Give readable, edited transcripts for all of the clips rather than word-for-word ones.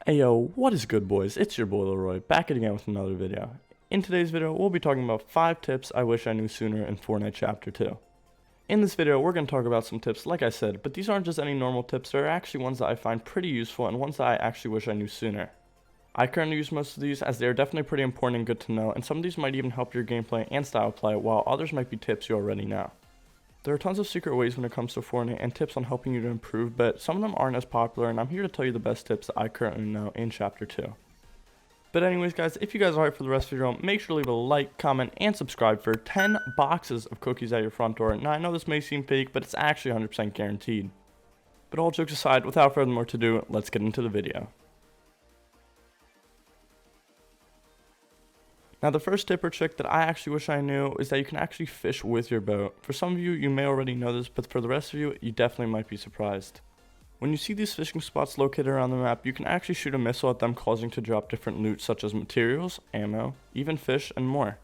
Ayo, what is good boys? It's your boy Loroy, back again with another video. In today's video, we'll be talking about 5 tips I wish I knew sooner in Fortnite Chapter 2. In this video, we're going to talk about some tips, like I said, but these aren't just any normal tips, they're actually ones that I find pretty useful and ones that I actually wish I knew sooner. I currently use most of these as they are definitely pretty important and good to know, and some of these might even help your gameplay and style play, while others might be tips you already know. There are tons of secret ways when it comes to Fortnite and tips on helping you to improve, but some of them aren't as popular, and I'm here to tell you the best tips that I currently know in Chapter 2. But anyways guys, if you guys are hyped for the rest of the video, make sure to leave a like, comment, and subscribe for 10 boxes of cookies at your front door. Now I know this may seem fake, but it's actually 100% guaranteed. But all jokes aside, without further more to do, let's get into the video. Now the first tip or trick that I actually wish I knew is that you can actually fish with your boat. For some of you, you may already know this, but for the rest of you, you definitely might be surprised. When you see these fishing spots located around the map, you can actually shoot a missile at them, causing to drop different loot such as materials, ammo, even fish, and more.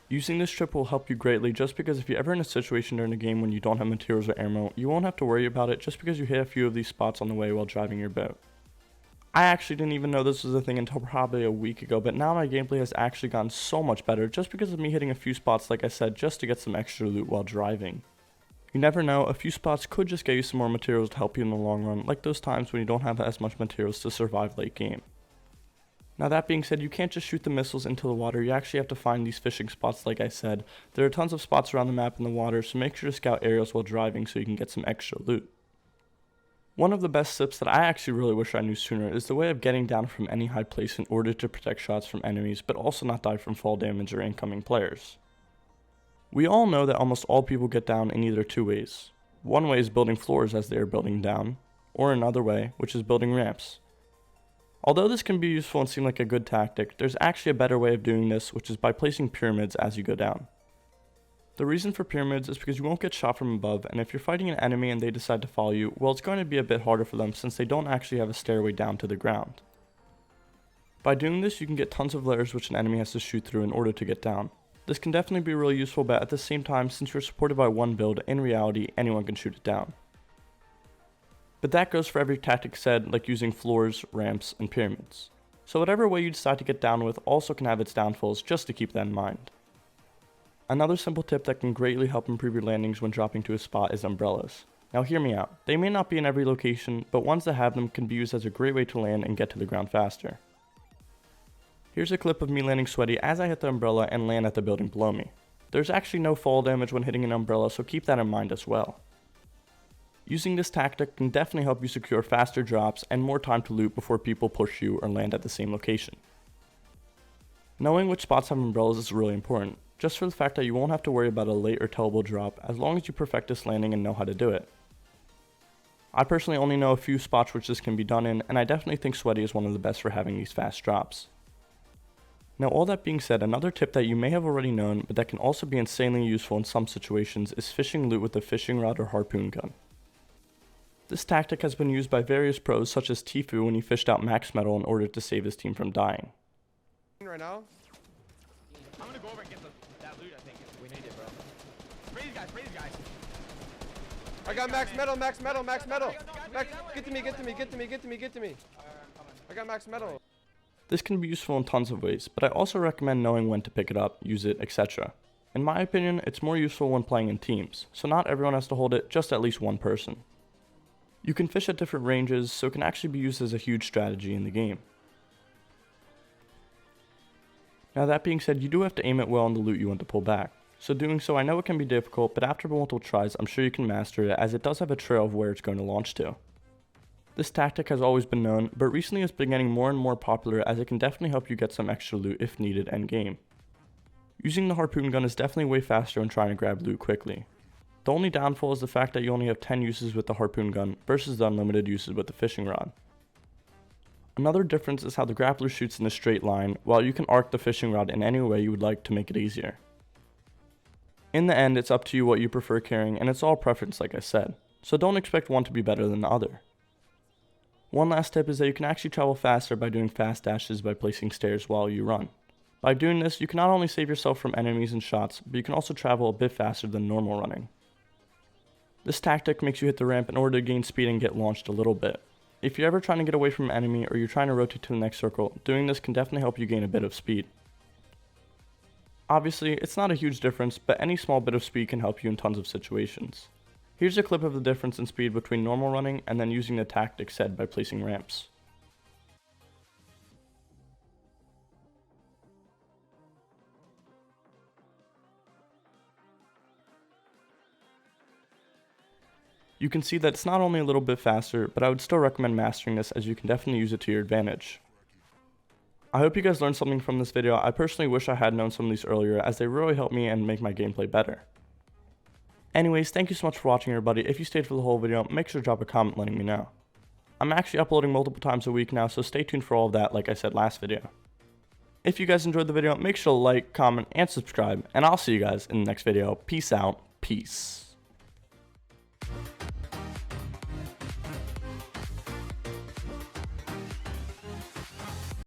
Using this trick will help you greatly, just because if you're ever in a situation during the game when you don't have materials or ammo, you won't have to worry about it just because you hit a few of these spots on the way while driving your boat. I actually didn't even know this was a thing until probably a week ago, but now my gameplay has actually gotten so much better just because of me hitting a few spots, like I said, just to get some extra loot while driving. You never know, a few spots could just get you some more materials to help you in the long run, like those times when you don't have as much materials to survive late game. Now that being said, you can't just shoot the missiles into the water, you actually have to find these fishing spots like I said. There are tons of spots around the map in the water, so make sure to scout areas while driving so you can get some extra loot. One of the best tips that I actually really wish I knew sooner is the way of getting down from any high place in order to protect shots from enemies, but also not die from fall damage or incoming players. We all know that almost all people get down in either two ways. One way is building floors as they are building down, or another way, which is building ramps. Although this can be useful and seem like a good tactic, there's actually a better way of doing this, which is by placing pyramids as you go down. The reason for pyramids is because you won't get shot from above, and if you're fighting an enemy and they decide to follow you, well, it's going to be a bit harder for them since they don't actually have a stairway down to the ground. By doing this, you can get tons of layers which an enemy has to shoot through in order to get down. This can definitely be really useful, but at the same time, since you're supported by one build, in reality, anyone can shoot it down. But that goes for every tactic said, like using floors, ramps, and pyramids. So whatever way you decide to get down with also can have its downfalls, just to keep that in mind. Another simple tip that can greatly help improve your landings when dropping to a spot is umbrellas. Now hear me out, they may not be in every location, but ones that have them can be used as a great way to land and get to the ground faster. Here's a clip of me landing sweaty as I hit the umbrella and land at the building below me. There's actually no fall damage when hitting an umbrella, so keep that in mind as well. Using this tactic can definitely help you secure faster drops and more time to loot before people push you or land at the same location. Knowing which spots have umbrellas is really important, just for the fact that you won't have to worry about a late or tellable drop as long as you perfect this landing and know how to do it. I personally only know a few spots which this can be done in, and I definitely think sweaty is one of the best for having these fast drops. Now all that being said, another tip that you may have already known, but that can also be insanely useful in some situations, is fishing loot with a fishing rod or harpoon gun. This tactic has been used by various pros such as Tfue when he fished out max metal in order to save his team from dying. Right now? I'm gonna go over and get that loot, I think. We need it, bro. Spray these guys, spray these guys. I got max metal, max metal, max metal. Max, get to me, get to me, get to me, get to me, get to me. I got max metal. This can be useful in tons of ways, but I also recommend knowing when to pick it up, use it, etc. In my opinion, it's more useful when playing in teams, so not everyone has to hold it, just at least one person. You can fish at different ranges, so it can actually be used as a huge strategy in the game. Now that being said, you do have to aim it well on the loot you want to pull back. So doing so, I know it can be difficult, but after multiple tries, I'm sure you can master it as it does have a trail of where it's going to launch to. This tactic has always been known, but recently it's been getting more and more popular as it can definitely help you get some extra loot if needed endgame. Using the harpoon gun is definitely way faster when trying to grab loot quickly. The only downfall is the fact that you only have 10 uses with the harpoon gun versus the unlimited uses with the fishing rod. Another difference is how the grappler shoots in a straight line, while you can arc the fishing rod in any way you would like to make it easier. In the end, it's up to you what you prefer carrying, and it's all preference like I said, so don't expect one to be better than the other. One last tip is that you can actually travel faster by doing fast dashes by placing stairs while you run. By doing this, you can not only save yourself from enemies and shots, but you can also travel a bit faster than normal running. This tactic makes you hit the ramp in order to gain speed and get launched a little bit. If you're ever trying to get away from an enemy or you're trying to rotate to the next circle, doing this can definitely help you gain a bit of speed. Obviously, it's not a huge difference, but any small bit of speed can help you in tons of situations. Here's a clip of the difference in speed between normal running and then using the tactic said by placing ramps. You can see that it's not only a little bit faster, but I would still recommend mastering this as you can definitely use it to your advantage. I hope you guys learned something from this video. I personally wish I had known some of these earlier as they really helped me and make my gameplay better. Anyways, thank you so much for watching everybody. If you stayed for the whole video, make sure to drop a comment letting me know. I'm actually uploading multiple times a week now, so stay tuned for all of that like I said last video. If you guys enjoyed the video, make sure to like, comment, and subscribe, and I'll see you guys in the next video. Peace out. Peace.